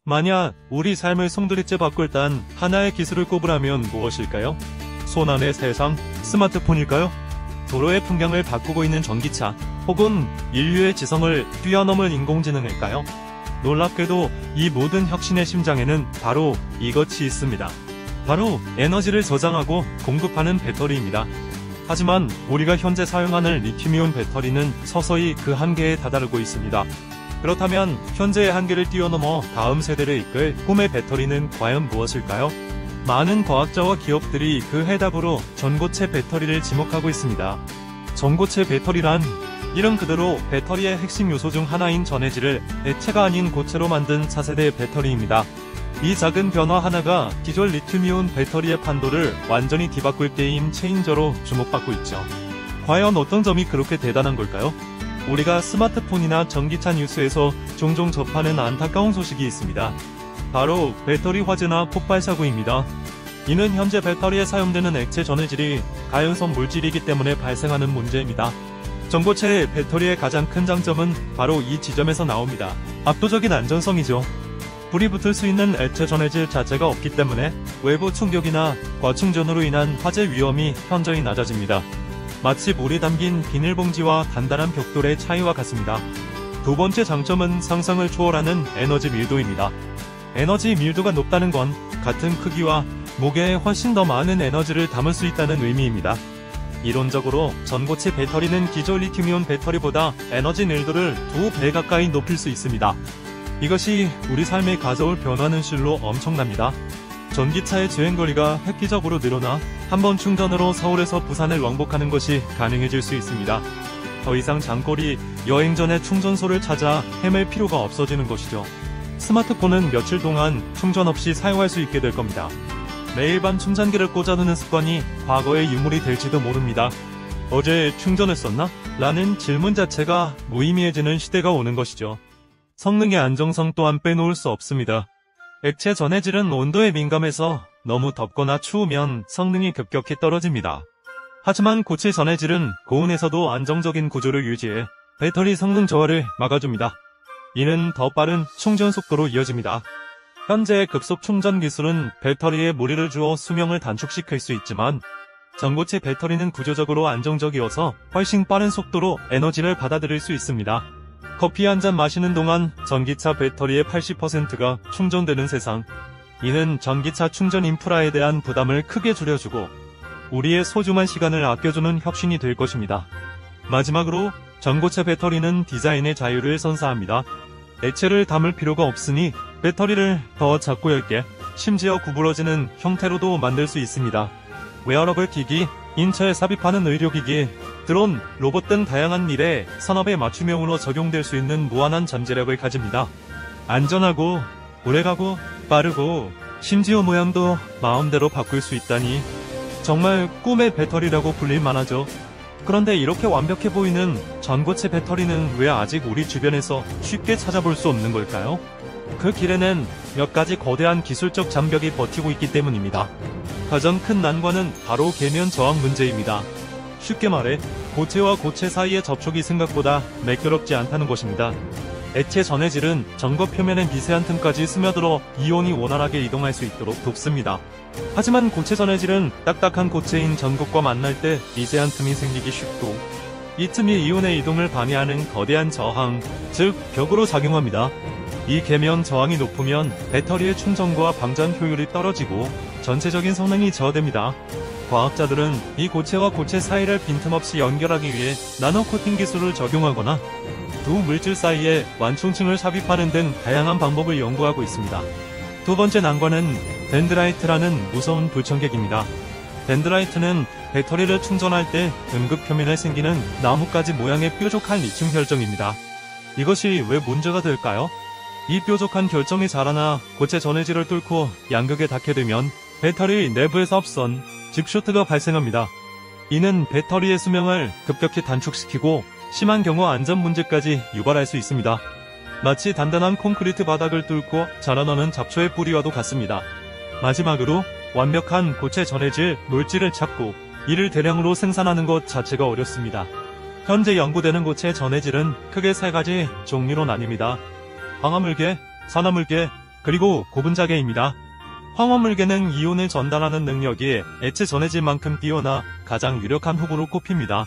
만약 우리 삶을 송두리째 바꿀 단 하나의 기술을 꼽으라면 무엇일까요? 손안의 세상, 스마트폰일까요? 도로의 풍경을 바꾸고 있는 전기차, 혹은 인류의 지성을 뛰어넘을 인공지능일까요? 놀랍게도 이 모든 혁신의 심장에는 바로 이것이 있습니다. 바로 에너지를 저장하고 공급하는 배터리입니다. 하지만 우리가 현재 사용하는 리튬이온 배터리는 서서히 그 한계에 다다르고 있습니다. 그렇다면 현재의 한계를 뛰어넘어 다음 세대를 이끌 꿈의 배터리는 과연 무엇일까요? 많은 과학자와 기업들이 그 해답으로 전고체 배터리를 지목하고 있습니다. 전고체 배터리란 이름 그대로 배터리의 핵심 요소 중 하나인 전해질을 액체가 아닌 고체로 만든 차세대 배터리입니다. 이 작은 변화 하나가 기존 리튬이온 배터리의 판도를 완전히 뒤바꿀 게임 체인저로 주목받고 있죠. 과연 어떤 점이 그렇게 대단한 걸까요? 우리가 스마트폰이나 전기차 뉴스에서 종종 접하는 안타까운 소식이 있습니다. 바로 배터리 화재나 폭발 사고입니다. 이는 현재 배터리에 사용되는 액체 전해질이 가연성 물질이기 때문에 발생하는 문제입니다. 전고체 배터리의 가장 큰 장점은 바로 이 지점에서 나옵니다. 압도적인 안전성이죠. 불이 붙을 수 있는 액체 전해질 자체가 없기 때문에 외부 충격이나 과충전으로 인한 화재 위험이 현저히 낮아집니다. 마치 물이 담긴 비닐봉지와 단단한 벽돌의 차이와 같습니다. 두 번째 장점은 상상을 초월하는 에너지 밀도입니다. 에너지 밀도가 높다는 건 같은 크기와 무게에 훨씬 더 많은 에너지를 담을 수 있다는 의미입니다. 이론적으로 전고체 배터리는 기존 리튬이온 배터리보다 에너지 밀도를 2배 가까이 높일 수 있습니다. 이것이 우리 삶에 가져올 변화는 실로 엄청납니다. 전기차의 주행거리가 획기적으로 늘어나 한 번 충전으로 서울에서 부산을 왕복하는 것이 가능해질 수 있습니다. 더 이상 장거리 여행 전에 충전소를 찾아 헤맬 필요가 없어지는 것이죠. 스마트폰은 며칠 동안 충전 없이 사용할 수 있게 될 겁니다. 매일 밤 충전기를 꽂아두는 습관이 과거의 유물이 될지도 모릅니다. 어제 충전했었나? 라는 질문 자체가 무의미해지는 시대가 오는 것이죠. 성능의 안정성 또한 빼놓을 수 없습니다. 액체 전해질은 온도에 민감해서 너무 덥거나 추우면 성능이 급격히 떨어집니다. 하지만 고체 전해질은 고온에서도 안정적인 구조를 유지해 배터리 성능 저하를 막아줍니다. 이는 더 빠른 충전 속도로 이어집니다. 현재의 급속 충전 기술은 배터리에 무리를 주어 수명을 단축시킬 수 있지만 전고체 배터리는 구조적으로 안정적이어서 훨씬 빠른 속도로 에너지를 받아들일 수 있습니다. 커피 한 잔 마시는 동안 전기차 배터리의 80%가 충전되는 세상. 이는 전기차 충전 인프라에 대한 부담을 크게 줄여주고 우리의 소중한 시간을 아껴주는 혁신이 될 것입니다. 마지막으로 전고체 배터리는 디자인의 자유를 선사합니다. 액체를 담을 필요가 없으니 배터리를 더 작고 얇게, 심지어 구부러지는 형태로도 만들 수 있습니다. 웨어러블 기기, 인체에 삽입하는 의료기기, 드론, 로봇 등 다양한 미래 산업의 맞춤형으로 적용될 수 있는 무한한 잠재력을 가집니다. 안전하고 오래가고 빠르고 심지어 모양도 마음대로 바꿀 수 있다니 정말 꿈의 배터리라고 불릴 만하죠. 그런데 이렇게 완벽해 보이는 전고체 배터리는 왜 아직 우리 주변에서 쉽게 찾아볼 수 없는 걸까요? 그 길에는 몇 가지 거대한 기술적 장벽이 버티고 있기 때문입니다. 가장 큰 난관은 바로 계면 저항 문제입니다. 쉽게 말해 고체와 고체 사이의 접촉이 생각보다 매끄럽지 않다는 것입니다. 액체 전해질은 전거 표면의 미세한 틈까지 스며들어 이온이 원활하게 이동할 수 있도록 돕습니다. 하지만 고체 전해질은 딱딱한 고체인 전극과 만날 때 미세한 틈이 생기기 쉽고 이 틈이 이온의 이동을 방해하는 거대한 저항, 즉 벽으로 작용합니다. 이 계면 저항이 높으면 배터리의 충전과 방전 효율이 떨어지고 전체적인 성능이 저하됩니다. 과학자들은 이 고체와 고체 사이를 빈틈없이 연결하기 위해 나노 코팅 기술을 적용하거나 두 물질 사이에 완충층을 삽입하는 등 다양한 방법을 연구하고 있습니다. 두 번째 난관은 덴드라이트라는 무서운 불청객입니다. 덴드라이트는 배터리를 충전할 때 음극 표면에 생기는 나뭇가지 모양의 뾰족한 리튬 결정입니다. 이것이 왜 문제가 될까요? 이 뾰족한 결정이 자라나 고체 전해질을 뚫고 양극에 닿게 되면 배터리 내부에서 합선, 즉 쇼트가 발생합니다. 이는 배터리의 수명을 급격히 단축시키고 심한 경우 안전 문제까지 유발할 수 있습니다. 마치 단단한 콘크리트 바닥을 뚫고 자라나는 잡초의 뿌리와도 같습니다. 마지막으로 완벽한 고체 전해질 물질을 찾고 이를 대량으로 생산하는 것 자체가 어렵습니다. 현재 연구되는 고체 전해질은 크게 세 가지 종류로 나뉩니다. 광화물계, 산화물계, 그리고 고분자계입니다. 황화물계는 이온을 전달하는 능력이 액체 전해질만큼 뛰어나 가장 유력한 후보로 꼽힙니다.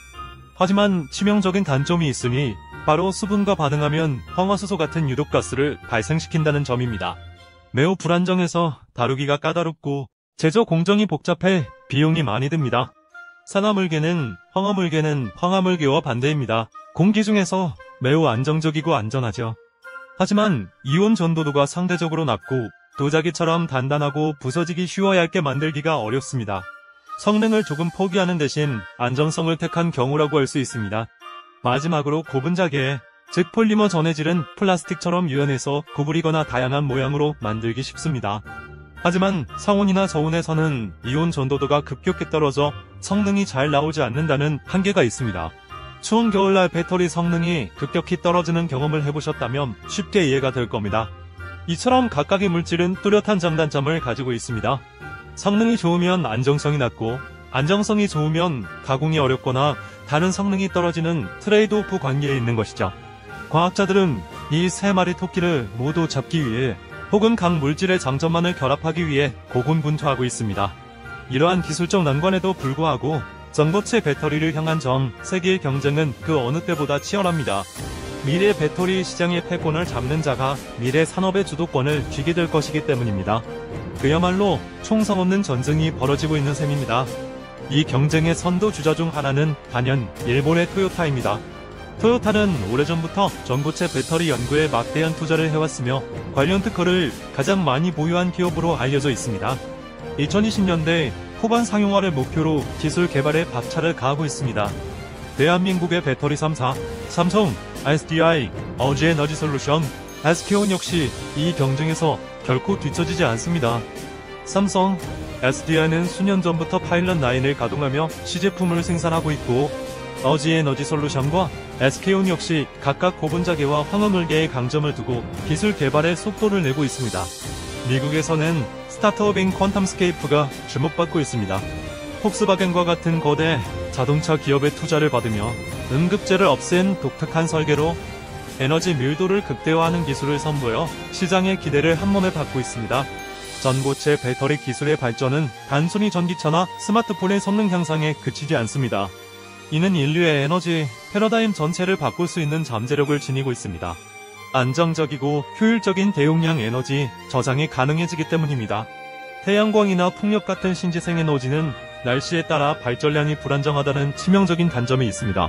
하지만 치명적인 단점이 있으니 바로 수분과 반응하면 황화수소 같은 유독가스를 발생시킨다는 점입니다. 매우 불안정해서 다루기가 까다롭고 제조 공정이 복잡해 비용이 많이 듭니다. 산화물계는 황화물계와 반대입니다. 공기 중에서 매우 안정적이고 안전하죠. 하지만 이온 전도도가 상대적으로 낮고 도자기처럼 단단하고 부서지기 쉬워 얇게 만들기가 어렵습니다. 성능을 조금 포기하는 대신 안정성을 택한 경우라고 할 수 있습니다. 마지막으로 고분자계, 즉 폴리머 전해질은 플라스틱처럼 유연해서 구부리거나 다양한 모양으로 만들기 쉽습니다. 하지만 상온이나 저온에서는 이온 전도도가 급격히 떨어져 성능이 잘 나오지 않는다는 한계가 있습니다. 추운 겨울날 배터리 성능이 급격히 떨어지는 경험을 해보셨다면 쉽게 이해가 될 겁니다. 이처럼 각각의 물질은 뚜렷한 장단점을 가지고 있습니다. 성능이 좋으면 안정성이 낮고 안정성이 좋으면 가공이 어렵거나 다른 성능이 떨어지는 트레이드오프 관계에 있는 것이죠. 과학자들은 이 세 마리 토끼를 모두 잡기 위해 혹은 각 물질의 장점만을 결합하기 위해 고군분투하고 있습니다. 이러한 기술적 난관에도 불구하고 전고체 배터리를 향한 전 세계의 경쟁은 그 어느 때보다 치열합니다. 미래 배터리 시장의 패권을 잡는 자가 미래 산업의 주도권을 쥐게 될 것이기 때문입니다. 그야말로 총성 없는 전쟁이 벌어지고 있는 셈입니다. 이 경쟁의 선도주자 중 하나는 단연 일본의 토요타입니다. 토요타는 오래전부터 전고체 배터리 연구에 막대한 투자를 해왔으며 관련 특허를 가장 많이 보유한 기업으로 알려져 있습니다. 2020년대 후반 상용화를 목표로 기술 개발에 박차를 가하고 있습니다. 대한민국의 배터리 3사, 삼성, SDI, 어지에너지솔루션, SK온 역시 이 경쟁에서 결코 뒤처지지 않습니다. 삼성, SDI는 수년 전부터 파일럿 라인을 가동하며 시제품을 생산하고 있고 어지에너지솔루션과 SK온 역시 각각 고분자계와 황화물계의 강점을 두고 기술 개발에 속도를 내고 있습니다. 미국에서는 스타트업인 퀀텀스케이프가 주목받고 있습니다. 폭스바겐과 같은 거대 자동차 기업의 투자를 받으며 응급제를 없앤 독특한 설계로 에너지 밀도를 극대화하는 기술을 선보여 시장의 기대를 한몸에 받고 있습니다. 전고체 배터리 기술의 발전은 단순히 전기차나 스마트폰의 성능 향상에 그치지 않습니다. 이는 인류의 에너지 패러다임 전체를 바꿀 수 있는 잠재력을 지니고 있습니다. 안정적이고 효율적인 대용량 에너지 저장이 가능해지기 때문입니다. 태양광이나 풍력 같은 신재생 에너지는 날씨에 따라 발전량이 불안정하다는 치명적인 단점이 있습니다.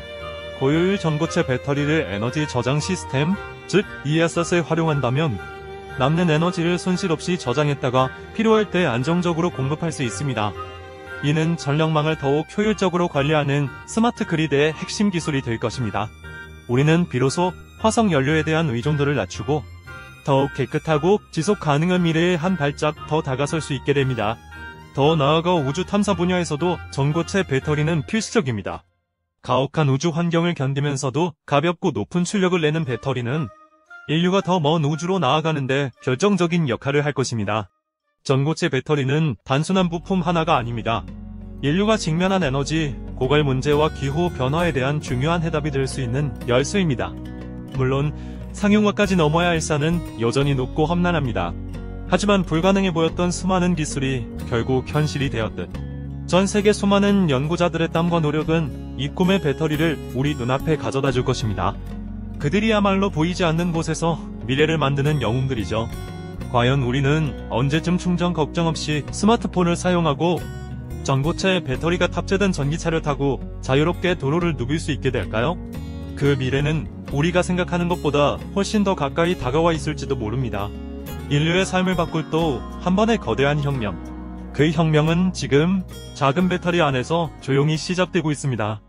고효율 전고체 배터리를 에너지 저장 시스템, 즉 ESS에 활용한다면 남는 에너지를 손실 없이 저장했다가 필요할 때 안정적으로 공급할 수 있습니다. 이는 전력망을 더욱 효율적으로 관리하는 스마트 그리드의 핵심 기술이 될 것입니다. 우리는 비로소 화석 연료에 대한 의존도를 낮추고 더욱 깨끗하고 지속 가능한 미래에 한 발짝 더 다가설 수 있게 됩니다. 더 나아가 우주 탐사 분야에서도 전고체 배터리는 필수적입니다. 가혹한 우주 환경을 견디면서도 가볍고 높은 출력을 내는 배터리는 인류가 더 먼 우주로 나아가는데 결정적인 역할을 할 것입니다. 전고체 배터리는 단순한 부품 하나가 아닙니다. 인류가 직면한 에너지, 고갈 문제와 기후 변화에 대한 중요한 해답이 될 수 있는 열쇠입니다. 물론 상용화까지 넘어야 할 산은 여전히 높고 험난합니다. 하지만 불가능해 보였던 수많은 기술이 결국 현실이 되었듯 전 세계 수많은 연구자들의 땀과 노력은 이 꿈의 배터리를 우리 눈앞에 가져다 줄 것입니다. 그들이야말로 보이지 않는 곳에서 미래를 만드는 영웅들이죠. 과연 우리는 언제쯤 충전 걱정 없이 스마트폰을 사용하고 전고체 배터리가 탑재된 전기차를 타고 자유롭게 도로를 누빌 수 있게 될까요? 그 미래는 우리가 생각하는 것보다 훨씬 더 가까이 다가와 있을지도 모릅니다. 인류의 삶을 바꿀 또 한 번의 거대한 혁명. 그 혁명은 지금 작은 배터리 안에서 조용히 시작되고 있습니다.